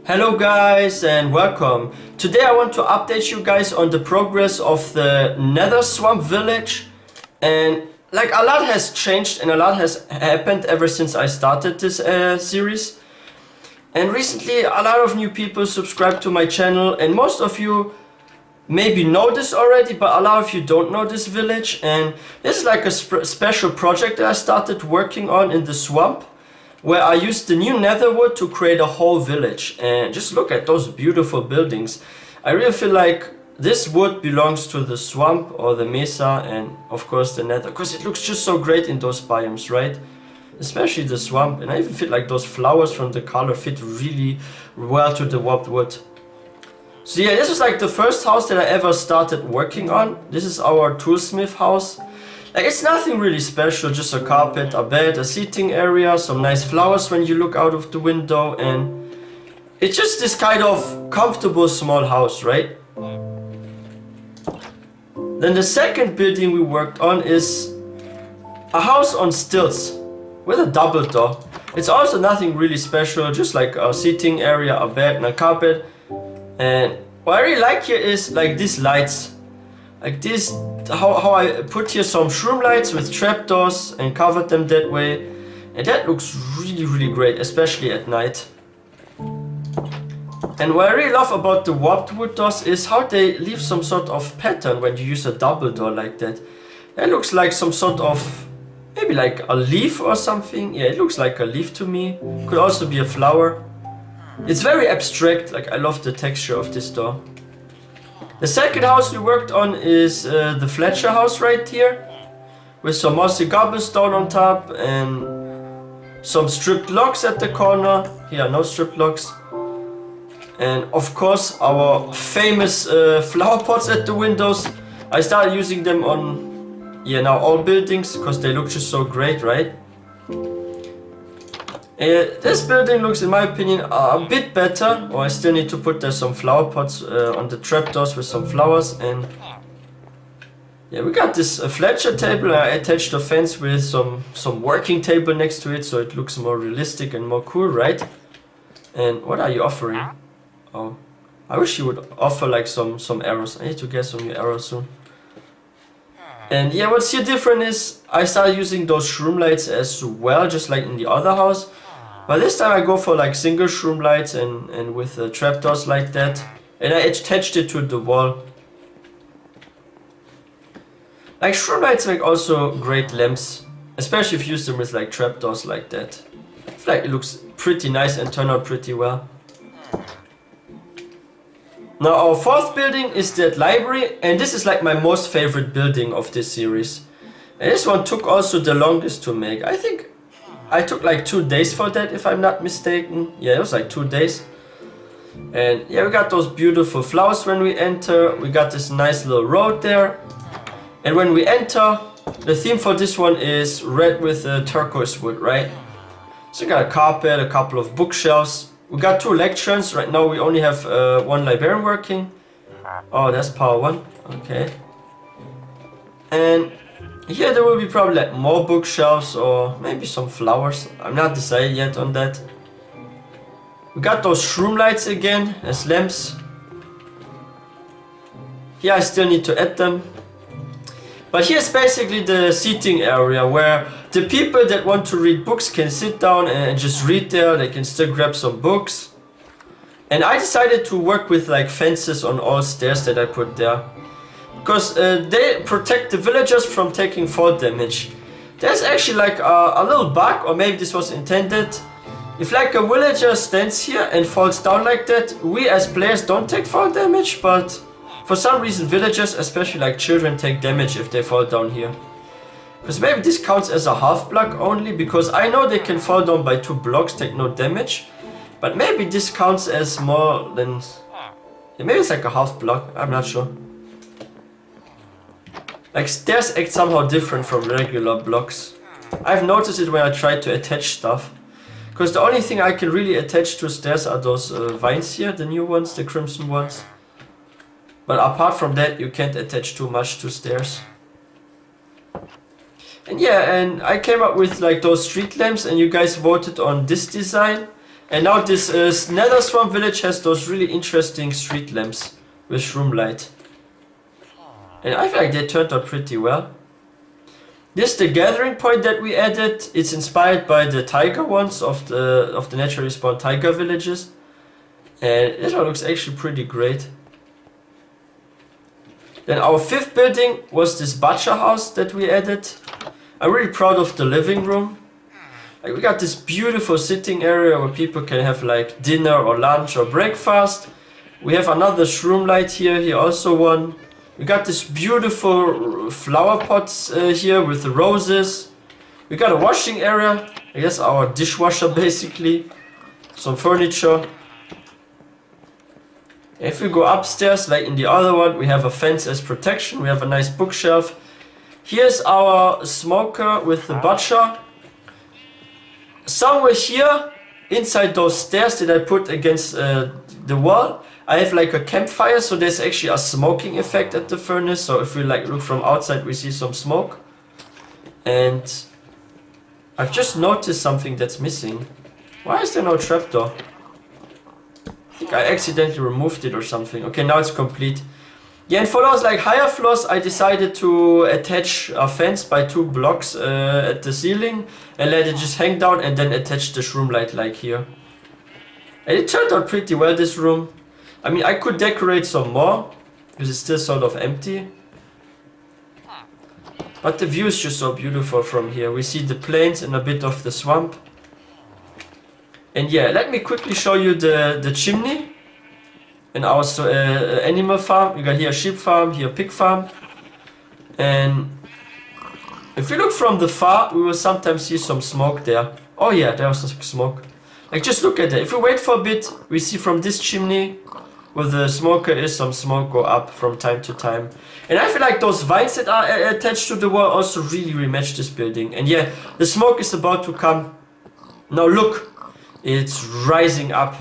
Hello guys and welcome. Today I want to update you guys on the progress of the Nether swamp village, and like a lot has changed and a lot has happened ever since I started this series. And recently a lot of new people subscribed to my channel, and most of you maybe know this already, but a lot of you don't know this village. And this is like a special project that I started working on in the swamp, where I used the new nether wood to create a whole village. And just look at those beautiful buildings. I really feel like this wood belongs to the swamp or the mesa, and of course the nether, because it looks just so great in those biomes, right? Especially the swamp. And I even feel like those flowers from the color fit really well to the warped wood. So yeah, this was like the first house that I ever started working on. This is our toolsmith house. Like, it's nothing really special, just a carpet, a bed, a seating area, some nice flowers when you look out of the window, and it's just this kind of comfortable small house, right? Then the second building we worked on is a house on stilts with a double door. It's also nothing really special, just like a seating area, a bed and a carpet. And what I really like here is like these lights. Like this, how I put here some shroom lights with trapdoors and covered them that way. And that looks really great, especially at night. And what I really love about the warped wood doors is how they leave some sort of pattern when you use a double door like that. That looks like some sort of, maybe like a leaf or something. Yeah, it looks like a leaf to me. Could also be a flower. It's very abstract, like I love the texture of this door. The second house we worked on is the Fletcher house right here, with some mossy cobblestone on top and some stripped logs at the corner. Here, no stripped logs. And of course our famous flower pots at the windows. I started using them on, now all buildings, because they look just so great, right? This building looks, in my opinion, a bit better. I still need to put there some flower pots on the trapdoors with some flowers. And yeah, we got this Fletcher table. I attached a fence with some working table next to it, so it looks more realistic and more cool, right? And what are you offering? Oh, I wish you would offer like some arrows. I need to get some new arrows soon. And yeah, what's here different is I started using those shroom lights as well, just like in the other house. But this time I go for like single shroom lights and with trapdoors like that. And I attached it to the wall. Like, shroom lights make also great lamps, especially if you use them with like trapdoors like that. I feel like it looks pretty nice and turn out pretty well. Now our fourth building is that library, and this is like my most favorite building of this series. And this one took also the longest to make. I think I took like 2 days for that, if I'm not mistaken. Yeah, it was like 2 days. And yeah, we got those beautiful flowers when we enter. We got this nice little road there. And when we enter, the theme for this one is red with turquoise wood, right? So we got a carpet, a couple of bookshelves. We got 2 lecterns. Right now we only have 1 librarian working. Oh, that's power 1. Okay. And here there will be probably like more bookshelves or maybe some flowers. I'm not decided yet on that. We got those shroom lights again as lamps. Here I still need to add them. But here's basically the seating area where the people that want to read books can sit down and just read there. They can still grab some books. And I decided to work with like fences on all stairs that I put there, because they protect the villagers from taking fall damage. There's actually like a little bug, or maybe this was intended. If like a villager stands here and falls down like that, we as players don't take fall damage, but for some reason villagers, especially like children, take damage if they fall down here. Because maybe this counts as a half block only, because I know they can fall down by 2 blocks, take no damage. But maybe this counts as more than... Yeah, maybe it's like a half block, I'm not sure. Like, stairs act somehow different from regular blocks. I've noticed it when I try to attach stuff. Because the only thing I can really attach to stairs are those vines here, the new ones, the crimson ones. But apart from that, you can't attach too much to stairs. And yeah, and I came up with like those street lamps, and you guys voted on this design. And now this Nether Swamp Village has those really interesting street lamps with shroom light. And I feel like they turned out pretty well. This is the gathering point that we added. It's inspired by the tiger ones of the naturally spawned tiger villages. And this one looks actually pretty great. Then our fifth building was this butcher house that we added. I'm really proud of the living room. Like, we got this beautiful sitting area where people can have like dinner or lunch or breakfast. We have another shroom light here also one. We got this beautiful flower pots here with the roses. We got a washing area, I guess our dishwasher basically. Some furniture. If we go upstairs, like in the other one, we have a fence as protection. We have a nice bookshelf. Here's our smoker with the butcher. Somewhere here, inside those stairs that I put against the wall, I have like a campfire, so there's actually a smoking effect at the furnace. So if we like look from outside, we see some smoke. And I've just noticed something that's missing. Why is there no trapdoor? I think I accidentally removed it or something. Okay, now it's complete. Yeah, and for those like higher floors, I decided to attach a fence by 2 blocks at the ceiling and let it just hang down and then attach the shroom light like here. And it turned out pretty well, this room. I mean, I could decorate some more because it's still sort of empty. But the view is just so beautiful from here. We see the plains and a bit of the swamp. And yeah, let me quickly show you the chimney in our animal farm. You got here a sheep farm, here a pig farm. And if you look from the far, we will sometimes see some smoke there. Oh yeah, there was some smoke. Like, just look at that. If we wait for a bit, we see from this chimney where the smoker is, some smoke go up from time to time. And I feel like those vines that are attached to the wall also really rematch this building. And yeah, the smoke is about to come. Now look, it's rising up.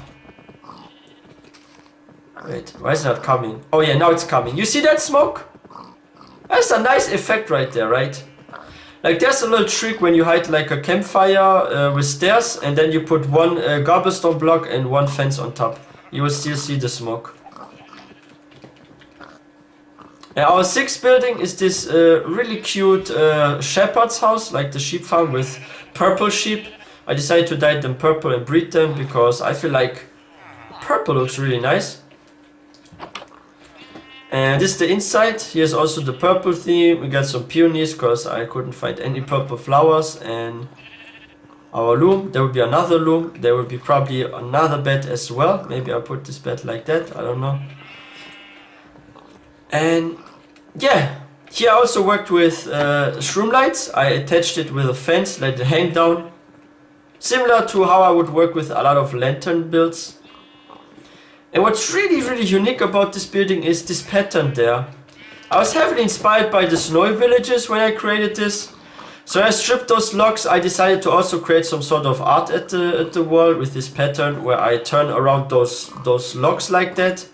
Wait, why is it not coming? Oh yeah, now it's coming. You see that smoke? That's a nice effect right there, right? Like, there's a little trick when you hide like a campfire with stairs and then you put one cobblestone block and one fence on top. You will still see the smoke. And our 6th building is this really cute shepherd's house, like the sheep farm with purple sheep. I decided to dye them purple and breed them because I feel like purple looks really nice. And this is the inside. Here's also the purple theme. We got some peonies because I couldn't find any purple flowers. And our loom. There will be another loom. There will be probably another bed as well. Maybe I'll put this bed like that. I don't know. And yeah, here I also worked with shroom lights. I attached it with a fence, let it hang down. Similar to how I would work with a lot of lantern builds. And what's really unique about this building is this pattern there. I was heavily inspired by the snowy villages when I created this. So I stripped those logs. I decided to also create some sort of art at the wall with this pattern where I turn around those logs like that.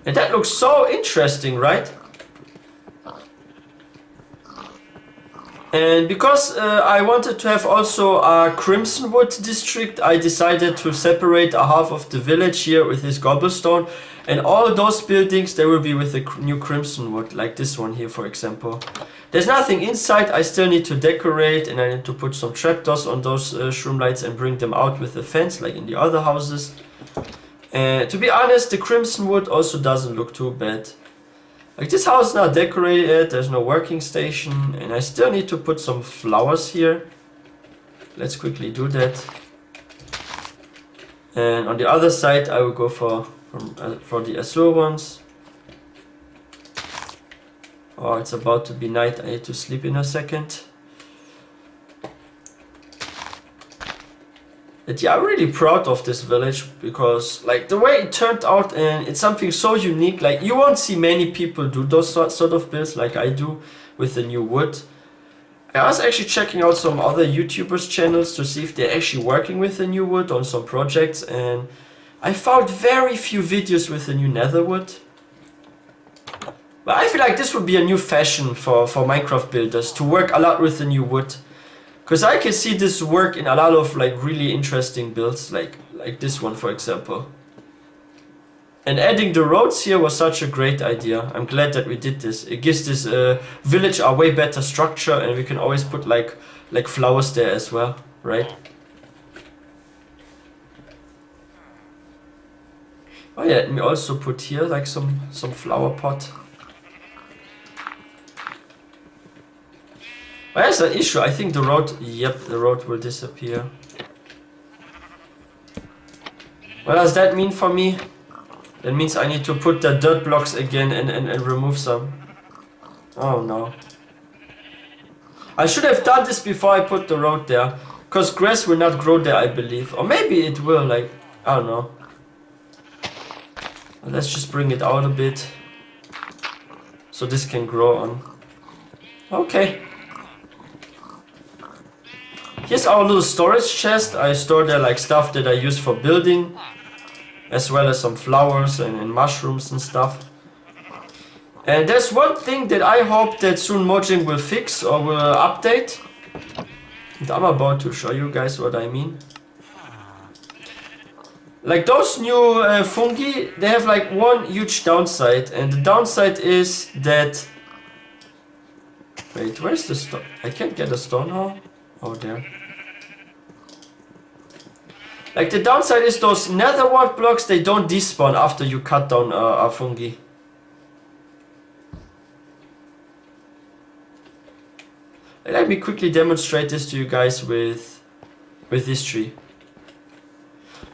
And that looks so interesting, right? And because I wanted to have also a crimson wood district, I decided to separate a half of the village here with this cobblestone. And all those buildings, they will be with the new crimson wood, like this one here, for example. There's nothing inside. I still need to decorate and I need to put some trapdoors on those shroom lights and bring them out with the fence, like in the other houses. And to be honest, the crimson wood also doesn't look too bad. Like, this house is not decorated, there's no working station, and I still need to put some flowers here. Let's quickly do that. And on the other side, I will go for the azure ones. Oh, it's about to be night, I need to sleep in a second. But yeah, I'm really proud of this village because, like, the way it turned out, and it's something so unique. Like, you won't see many people do those sort of builds like I do with the new wood. I was actually checking out some other YouTubers' channels to see if they're actually working with the new wood on some projects, and I found very few videos with the new nether wood. But I feel like this would be a new fashion for Minecraft builders, to work a lot with the new wood. Because I can see this work in a lot of like really interesting builds, like this one for example. And adding the roads here was such a great idea. I'm glad that we did this. It gives this village a way better structure, and we can always put like flowers there as well, right? Oh yeah, and we also put here like some flower pot. But there's an issue. I think the road, yep, the road will disappear. What does that mean for me? That means I need to put the dirt blocks again and remove some. Oh no. I should have done this before I put the road there. Because grass will not grow there, I believe. Or maybe it will, like, I don't know. Let's just bring it out a bit. So this can grow on. Okay. Here's our little storage chest. I store there like stuff that I use for building, as well as some flowers and mushrooms and stuff. And there's one thing that I hope that soon Mojang will fix or will update. And I'm about to show you guys what I mean. Like those new fungi, they have like one huge downside, and the downside is that... Wait, where's the stone? I can't get a stone hole? Oh, there. Like the downside is those nether wart blocks, they don't despawn after you cut down a fungi. Let me quickly demonstrate this to you guys with this tree.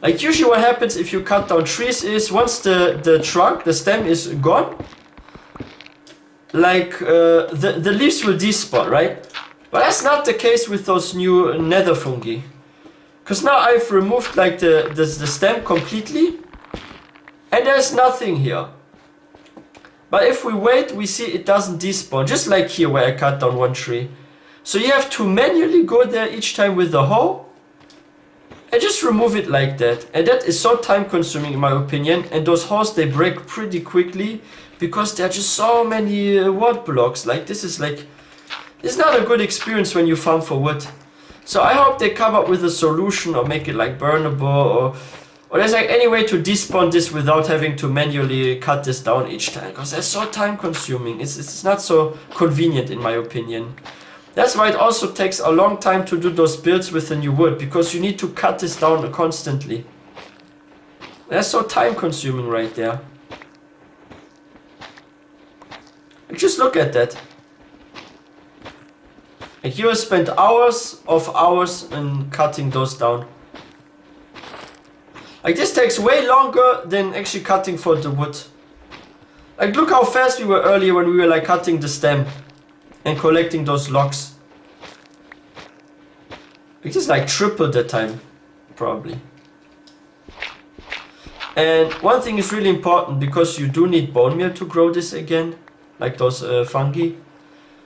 Like usually what happens if you cut down trees is once the trunk, the stem is gone, like the leaves will despawn, right? But that's not the case with those new nether fungi. Because now I've removed like the stem completely and there's nothing here. But if we wait, we see it doesn't despawn, just like here where I cut down one tree. So you have to manually go there each time with the hoe and just remove it like that. And that is so time consuming in my opinion. And those holes, they break pretty quickly because there are just so many wood blocks. Like this is like, it's not a good experience when you farm for wood. So I hope they come up with a solution or make it like burnable or there's like any way to despawn this without having to manually cut this down each time. Because that's so time consuming. It's not so convenient in my opinion. That's why it also takes a long time to do those builds with the new wood, because you need to cut this down constantly. That's so time consuming right there. Like, just look at that. Like you will spend hours in cutting those down. Like this takes way longer than actually cutting for the wood. Like look how fast we were earlier when we were like cutting the stem and collecting those logs. We just like triple the time, probably. And one thing is really important, because you do need bone meal to grow this again, like those fungi.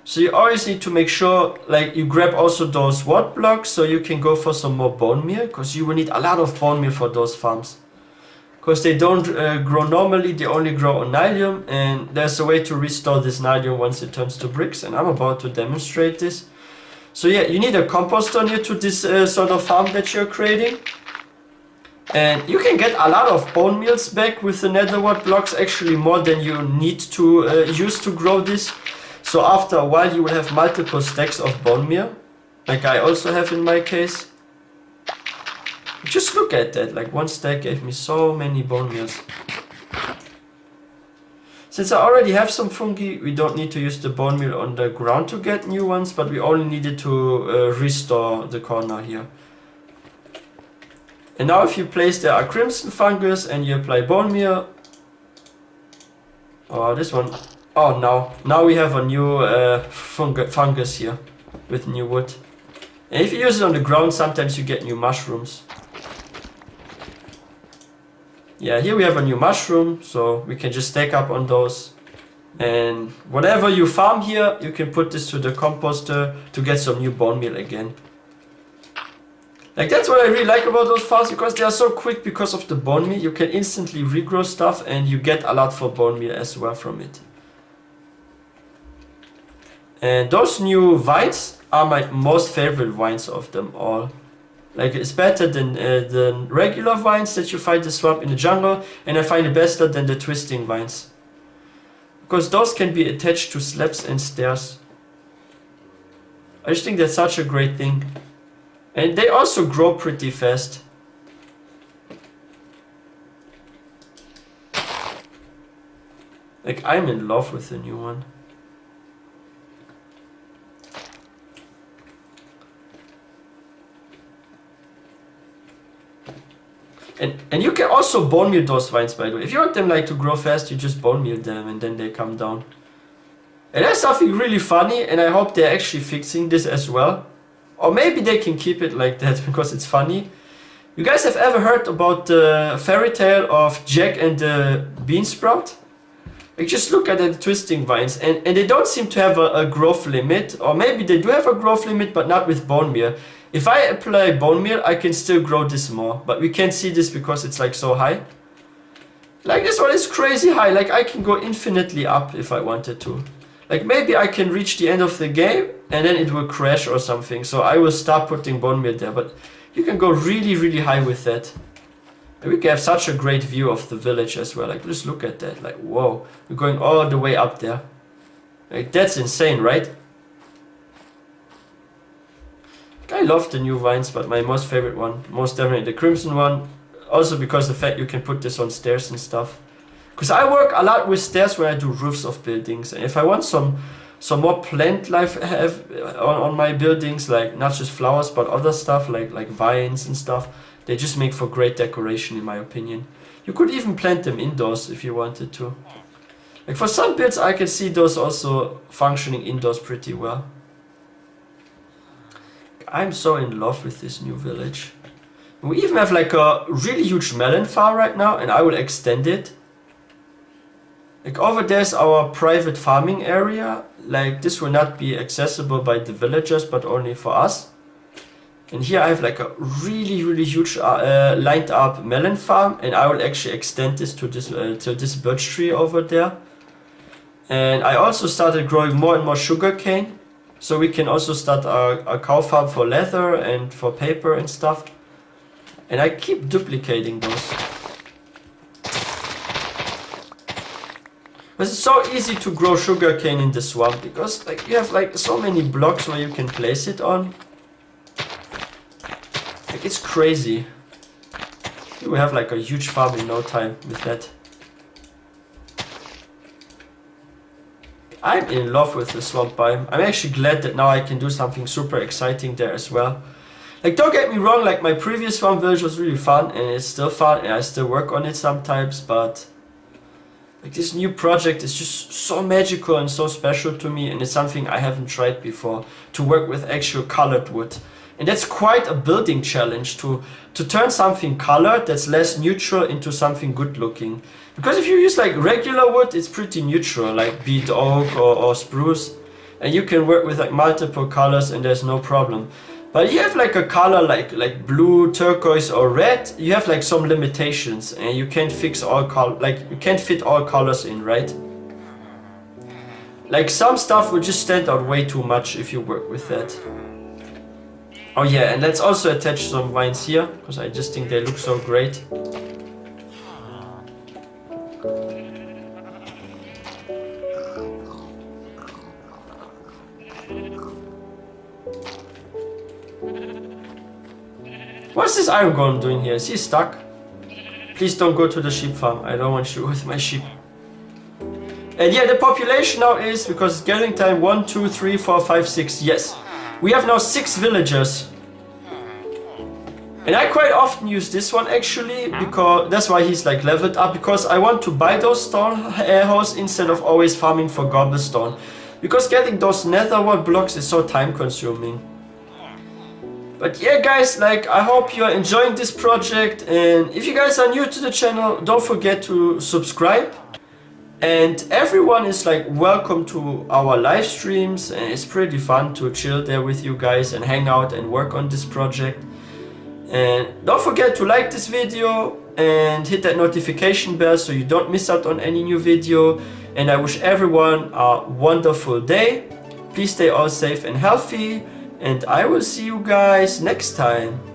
So you always need to make sure like you grab also those wood blocks so you can go for some more bone meal, because you will need a lot of bone meal for those farms. Because they don't grow normally, they only grow on nylium, and there's a way to restore this nylium once it turns to bricks, and I'm about to demonstrate this. So yeah, you need a composter near to this sort of farm that you're creating. And you can get a lot of bone meals back with the netherwort blocks, actually more than you need to use to grow this. So after a while you will have multiple stacks of bone meal, like I also have in my case. Just look at that, like one stack gave me so many bone meals. Since I already have some fungi, we don't need to use the bone meal on the ground to get new ones, but we only needed to restore the corner here. And now if you place there a crimson fungus and you apply bone meal. Oh, this one. Oh, now we have a new fungus here with new wood. And if you use it on the ground, sometimes you get new mushrooms. Yeah, here we have a new mushroom, so we can just stack up on those. And whatever you farm here, you can put this to the composter to get some new bone meal again. Like that's what I really like about those farms, because they are so quick because of the bone meal. You can instantly regrow stuff and you get a lot for bone meal as well from it. And those new vines are my most favorite vines of them all. Like, it's better than the regular vines that you find in the swamp in the jungle, and I find it better than the twisting vines. Because those can be attached to slabs and stairs. I just think that's such a great thing. And they also grow pretty fast. Like, I'm in love with the new one. And you can also bone meal those vines, by the way. If you want them like to grow fast, you just bone meal them and then they come down. And that's something really funny, and I hope they're actually fixing this as well. Or maybe they can keep it like that because it's funny. You guys have ever heard about the fairy tale of Jack and the Beansprout? Like, just look at the twisting vines, and they don't seem to have a growth limit. Or maybe they do have a growth limit, but not with bone meal. If I apply bone meal, I can still grow this more, but we can't see this because it's like so high. Like, this one is crazy high. Like, I can go infinitely up if I wanted to. Like, maybe I can reach the end of the game and then it will crash or something, so I will start putting bone meal there. But you can go really, really high with that. And we can have such a great view of the village as well. Like, just look at that. Like, whoa, we're going all the way up there. Like, that's insane, right? I love the new vines, but my most favorite one, most definitely the crimson one. Also because the fact you can put this on stairs and stuff. Because I work a lot with stairs when I do roofs of buildings. And if I want some more plant life have on my buildings, like not just flowers but other stuff like vines and stuff, they just make for great decoration in my opinion. You could even plant them indoors if you wanted to. Like, for some builds I can see those also functioning indoors pretty well. I'm so in love with this new village. We even have like a really huge melon farm right now, and I will extend it. Like, over there's our private farming area. Like, this will not be accessible by the villagers, but only for us. And here I have like a really, really huge lined up melon farm, and I will actually extend this to this birch tree over there. And I also started growing more and more sugarcane. So we can also start a cow farm for leather and for paper and stuff. And I keep duplicating those. But it's so easy to grow sugarcane in the swamp because like you have like so many blocks where you can place it on. Like, it's crazy. You will have like a huge farm in no time with that. I'm in love with the swamp biome. I'm actually glad that now I can do something super exciting there as well. Like, don't get me wrong, like my previous swamp village was really fun and it's still fun and I still work on it sometimes, but like this new project is just so magical and so special to me, and it's something I haven't tried before, to work with actual colored wood. And that's quite a building challenge to turn something colored that's less neutral into something good looking. Because if you use like regular wood, it's pretty neutral, like beet oak or spruce. And you can work with like multiple colors and there's no problem. But you have like a color like blue, turquoise or red, you have like some limitations and you can't fix all you can't fit all colors in, right? Like, some stuff will just stand out way too much if you work with that. Oh yeah, and let's also attach some vines here, because I just think they look so great. What's this iron golem doing here? Is he stuck? Please don't go to the sheep farm. I don't want you with my sheep. And yeah, the population now is, because it's gathering time, 1, 2, 3, 4, 5, 6. Yes. We have now 6 villagers. And I quite often use this one actually, because that's why he's like leveled up, because I want to buy those stone hoes instead of always farming for cobblestone. Because getting those nether wart blocks is so time consuming. But yeah guys, like, I hope you are enjoying this project, and if you guys are new to the channel, don't forget to subscribe. And everyone is like welcome to our live streams, and it's pretty fun to chill there with you guys and hang out and work on this project. And don't forget to like this video and hit that notification bell so you don't miss out on any new video. And I wish everyone a wonderful day. Please stay all safe and healthy. and I will see you guys next time.